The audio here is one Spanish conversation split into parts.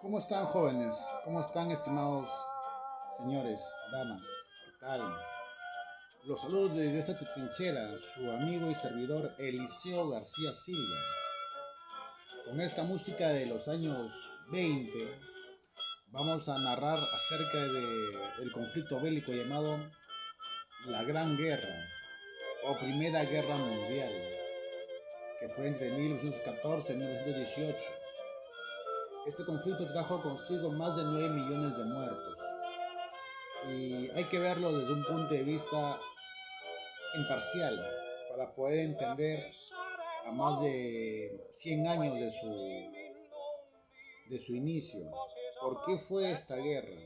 ¿Cómo están jóvenes? ¿Cómo están estimados señores, damas? ¿Qué tal? Los saludos desde esta trinchera, su amigo y servidor Eliseo García Silva. Con esta música de los años 20 vamos a narrar acerca del conflicto bélico llamado la Gran Guerra o Primera Guerra Mundial, que fue entre 1914 y 1918. Este conflicto trajo consigo más de 9 millones de muertos, y hay que verlo desde un punto de vista imparcial para poder entender a más de 100 años de su inicio. ¿Por qué fue esta guerra?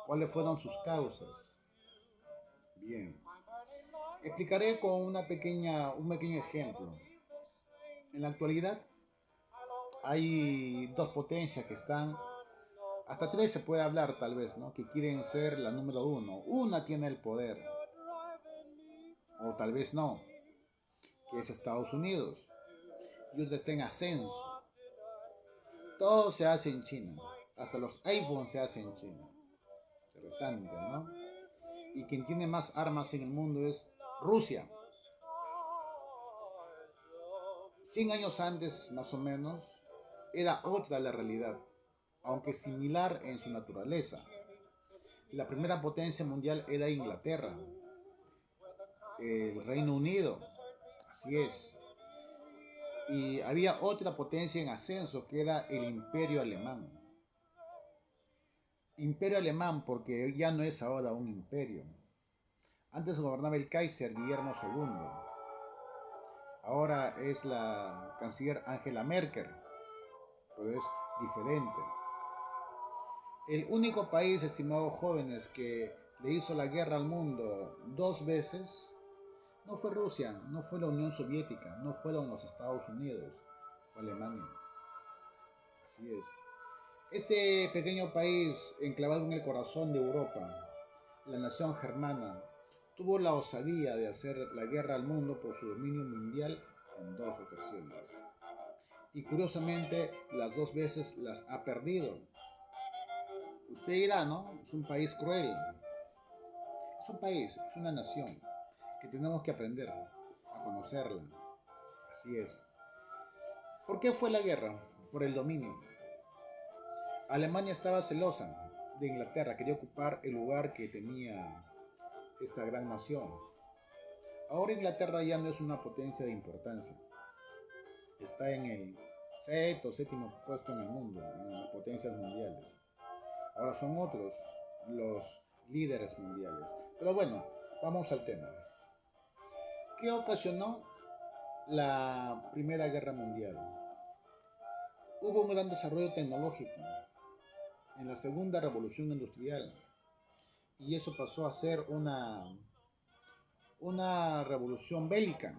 ¿Cuáles fueron sus causas? Bien, explicaré con un pequeño ejemplo. En la actualidad hay dos potencias que están, hasta tres se puede hablar tal vez, ¿no? Que quieren ser la número uno. Una tiene el poder, o tal vez no, que es Estados Unidos, y otra está en ascenso. Todo se hace en China, hasta los iPhones se hacen en China. Interesante, ¿no? Y quien tiene más armas en el mundo es Rusia. 100 años antes, más o menos, era otra la realidad, aunque similar en su naturaleza. La primera potencia mundial era Inglaterra, el Reino Unido, así es. Y había otra potencia en ascenso que era el Imperio Alemán. Imperio Alemán porque ya no es ahora un imperio. Antes gobernaba el Kaiser Guillermo II. Ahora es la canciller Angela Merkel, pero es diferente. El único país, estimados jóvenes, que le hizo la guerra al mundo dos veces no fue Rusia, no fue la Unión Soviética, no fueron los Estados Unidos, fue Alemania. Así es. Este pequeño país, enclavado en el corazón de Europa, la nación germana, tuvo la osadía de hacer la guerra al mundo por su dominio mundial en dos ocasiones. Y curiosamente, las dos veces las ha perdido. Usted dirá, ¿no? Es un país cruel. Es un país, es una nación que tenemos que aprender a conocerla. Así es. ¿Por qué fue la guerra? Por el dominio. Alemania estaba celosa de Inglaterra, quería ocupar el lugar que tenía esta gran nación. Ahora Inglaterra ya no es una potencia de importancia. Está en el sexto o séptimo puesto en el mundo, en las potencias mundiales. Ahora son otros los líderes mundiales. Pero bueno, vamos al tema. ¿Qué ocasionó la Primera Guerra Mundial? Hubo un gran desarrollo tecnológico en la Segunda Revolución Industrial, y eso pasó a ser una revolución bélica.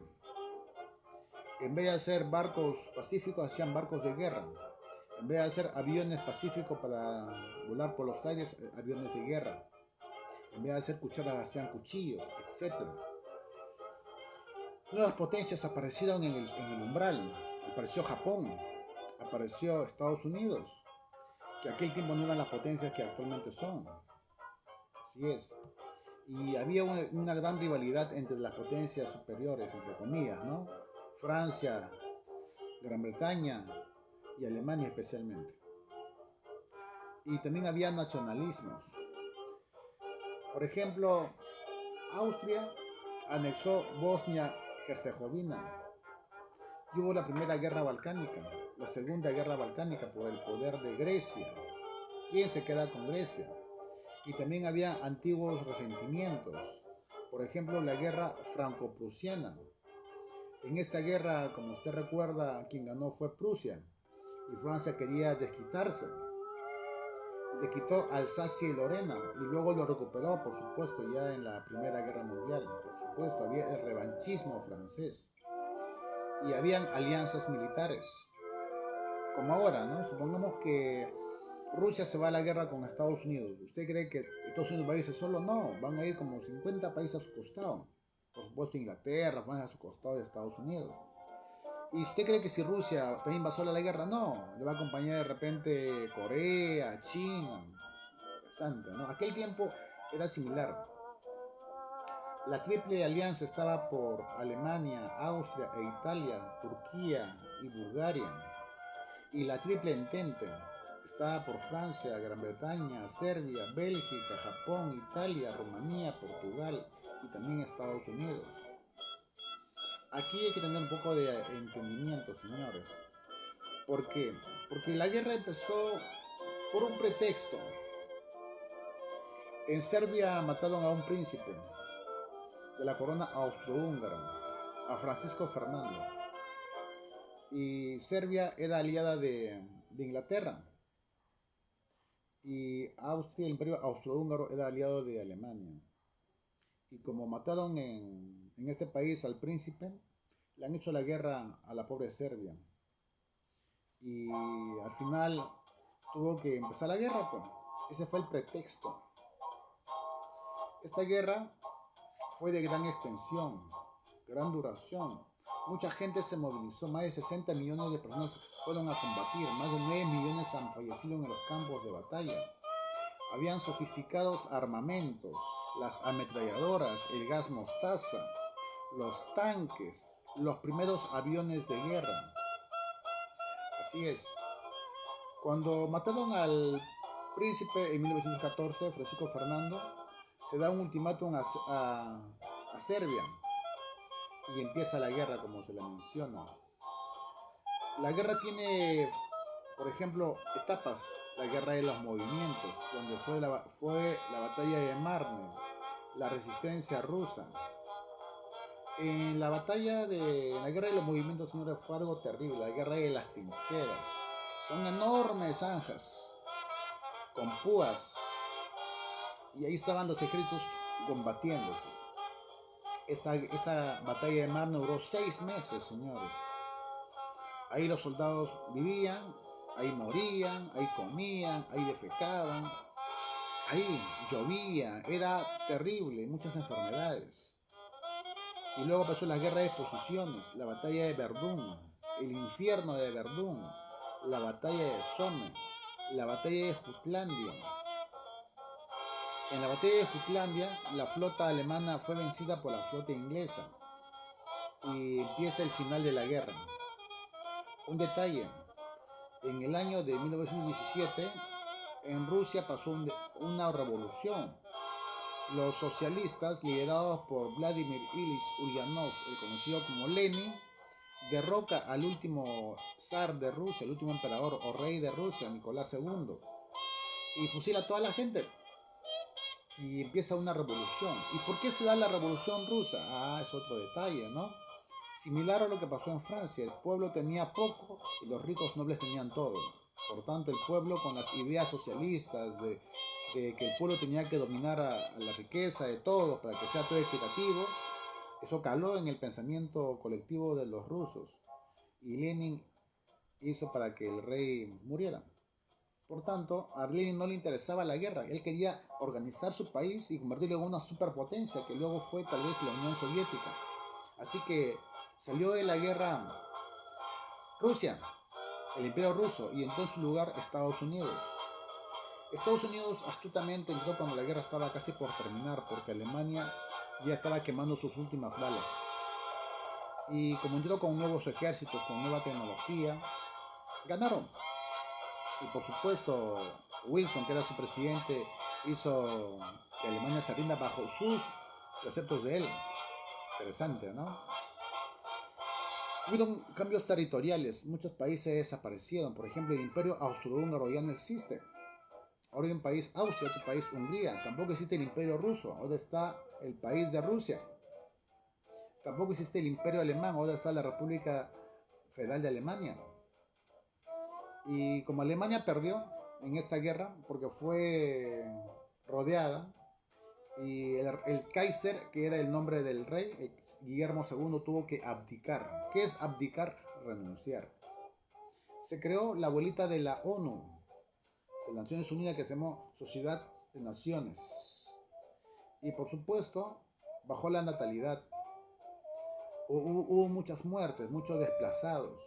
En vez de hacer barcos pacíficos, hacían barcos de guerra. En vez de hacer aviones pacíficos para volar por los aires, aviones de guerra. En vez de hacer cucharas, hacían cuchillos, etc. Nuevas potencias aparecieron en el umbral. Apareció Japón, apareció Estados Unidos, que aquel tiempo no eran las potencias que actualmente son. Así es. Y había una gran rivalidad entre las potencias superiores, entre comillas, ¿no? Francia, Gran Bretaña y Alemania especialmente. Y también había nacionalismos. Por ejemplo, Austria anexó Bosnia-Herzegovina. Y hubo la Primera Guerra Balcánica, la Segunda Guerra Balcánica por el poder de Grecia. ¿Quién se queda con Grecia? Y también había antiguos resentimientos. Por ejemplo, la guerra franco-prusiana. En esta guerra, como usted recuerda, quien ganó fue Prusia. Y Francia quería desquitarse. Le quitó Alsacia y Lorena y luego lo recuperó, por supuesto, ya en la Primera Guerra Mundial. Por supuesto, había el revanchismo francés y habían alianzas militares. Como ahora, ¿no? Supongamos que Rusia se va a la guerra con Estados Unidos. ¿Usted cree que Estados Unidos va a irse solo? No, van a ir como 50 países a su costado. Por supuesto, Inglaterra van a su costado de Estados Unidos. ¿Y usted cree que si Rusia también va sola a la guerra? No, le va a acompañar de repente Corea, China. Interesante, ¿no? Aquel tiempo era similar. La Triple Alianza estaba por Alemania, Austria e Italia, Turquía y Bulgaria. Y la Triple Entente estaba por Francia, Gran Bretaña, Serbia, Bélgica, Japón, Italia, Rumanía, Portugal y también Estados Unidos. Aquí hay que tener un poco de entendimiento, señores. ¿Por qué? Porque la guerra empezó por un pretexto. En Serbia mataron a un príncipe de la corona austrohúngara, a Francisco Fernando. Y Serbia era aliada de Inglaterra. Y Austria, el imperio austrohúngaro, era aliado de Alemania. Y como mataron en este país al príncipe, le han hecho la guerra a la pobre Serbia. Y al final tuvo que empezar la guerra, pues. Ese fue el pretexto. Esta guerra fue de gran extensión, gran duración. Mucha gente se movilizó, más de 60 millones de personas fueron a combatir, más de 9 millones han fallecido en los campos de batalla. Habían sofisticados armamentos, las ametralladoras, el gas mostaza, los tanques, los primeros aviones de guerra. Así es. Cuando mataron al príncipe en 1914, Francisco Fernando, se da un ultimátum a Serbia y empieza la guerra, como se la menciona. La guerra tiene, por ejemplo, etapas. La guerra de los movimientos, donde fue la batalla de Marne, la resistencia rusa. En la guerra de los movimientos, señores, fue algo terrible. La guerra de las trincheras. Son enormes zanjas con púas y ahí estaban los ejércitos combatiéndose. Esta batalla de Marne duró 6 meses, señores. Ahí los soldados vivían, ahí morían, ahí comían, ahí defecaban, ahí llovía, era terrible, muchas enfermedades. Y luego pasó la guerra de posiciones, la batalla de Verdún, el infierno de Verdún, la batalla de Somme, la batalla de Jutlandia. En la batalla de Jutlandia, la flota alemana fue vencida por la flota inglesa y empieza el final de la guerra. Un detalle, en el año de 1917, en Rusia pasó una revolución. Los socialistas, liderados por Vladimir Ilich Ulyanov, el conocido como Lenin, derroca al último zar de Rusia, el último emperador o rey de Rusia, Nicolás II, y fusila a toda la gente. Y empieza una revolución. ¿Y por qué se da la revolución rusa? Ah, es otro detalle, ¿no? Similar a lo que pasó en Francia, el pueblo tenía poco y los ricos nobles tenían todo. Por tanto, el pueblo con las ideas socialistas de que el pueblo tenía que dominar a la riqueza de todos para que sea todo equitativo, eso caló en el pensamiento colectivo de los rusos. Y Lenin hizo para que el rey muriera. Por tanto, a Lenin no le interesaba la guerra, él quería organizar su país y convertirlo en una superpotencia que luego fue tal vez la Unión Soviética. Así que salió de la guerra Rusia, el Imperio Ruso, y entró en su lugar Estados Unidos. Estados Unidos astutamente entró cuando la guerra estaba casi por terminar, porque Alemania ya estaba quemando sus últimas balas. Y como entró con nuevos ejércitos, con nueva tecnología, ganaron. Y por supuesto, Wilson, que era su presidente, hizo que Alemania se rinda bajo sus preceptos de él. Interesante, ¿no? Hubieron cambios territoriales, muchos países desaparecieron. Por ejemplo, el imperio austrohúngaro ya no existe. Ahora hay un país Austria, otro país Hungría. Tampoco existe el imperio ruso. Ahora está el país de Rusia. Tampoco existe el imperio alemán. Ahora está la República Federal de Alemania. Y como Alemania perdió en esta guerra, porque fue rodeada, y el Kaiser, que era el nombre del rey, Guillermo II, tuvo que abdicar. ¿Qué es abdicar? Renunciar. Se creó la abuelita de la ONU, de las Naciones Unidas, que se llamó Sociedad de Naciones. Y por supuesto, bajó la natalidad. Hubo muchas muertes, muchos desplazados.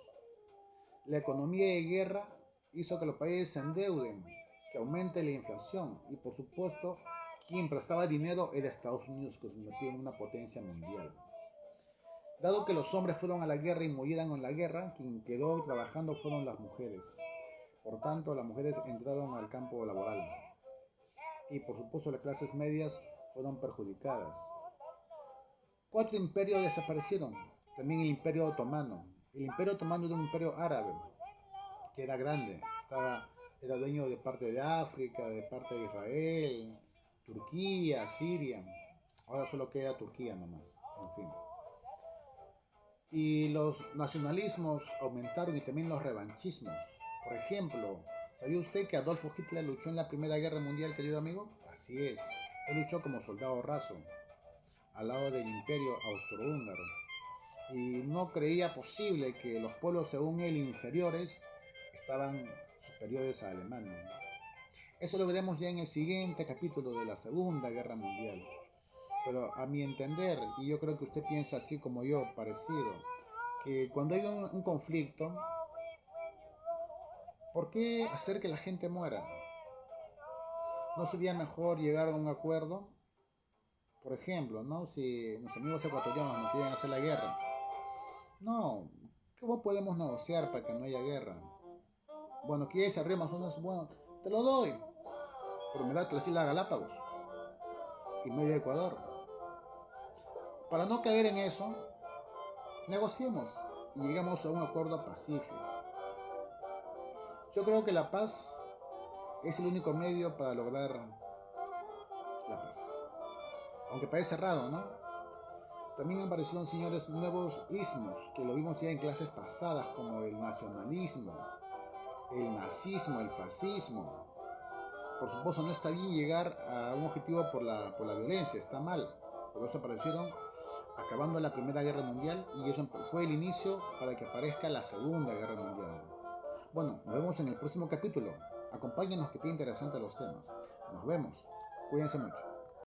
La economía de guerra hizo que los países se endeuden, que aumente la inflación y por supuesto quien prestaba dinero era Estados Unidos, que se convirtió en una potencia mundial. Dado que los hombres fueron a la guerra y murieron en la guerra, quien quedó trabajando fueron las mujeres. Por tanto, las mujeres entraron al campo laboral y por supuesto las clases medias fueron perjudicadas. Cuatro imperios desaparecieron, también el Imperio Otomano. El Imperio Otomano era un imperio árabe que era grande, era dueño de parte de África, de parte de Israel, Turquía, Siria. Ahora solo queda Turquía nomás, en fin. Y los nacionalismos aumentaron y también los revanchismos. Por ejemplo, ¿sabía usted que Adolfo Hitler luchó en la Primera Guerra Mundial, querido amigo? Así es, él luchó como soldado raso, al lado del Imperio Austrohúngaro. Y no creía posible que los pueblos, según él, inferiores, estaban superiores a Alemania. Eso lo veremos ya en el siguiente capítulo de la Segunda Guerra Mundial. Pero a mi entender, y yo creo que usted piensa así como yo, parecido, que cuando hay un conflicto, ¿por qué hacer que la gente muera? ¿No sería mejor llegar a un acuerdo? Por ejemplo, ¿no? Si los amigos ecuatorianos no quieren hacer la guerra, no, ¿cómo podemos negociar para que no haya guerra? Bueno, ¿quieres abrir Amazonas? Bueno, te lo doy, pero me das las Islas Galápagos y medio Ecuador. Para no caer en eso, negociemos y llegamos a un acuerdo pacífico. Yo creo que la paz es el único medio para lograr la paz. Aunque parece raro, ¿no? También aparecieron, señores, nuevos ismos, que lo vimos ya en clases pasadas, como el nacionalismo, el nazismo, el fascismo. Por supuesto, no está bien llegar a un objetivo por la violencia, está mal. Por eso aparecieron acabando la Primera Guerra Mundial y eso fue el inicio para que aparezca la Segunda Guerra Mundial. Bueno, nos vemos en el próximo capítulo. Acompáñenos que tiene interesantes los temas. Nos vemos. Cuídense mucho.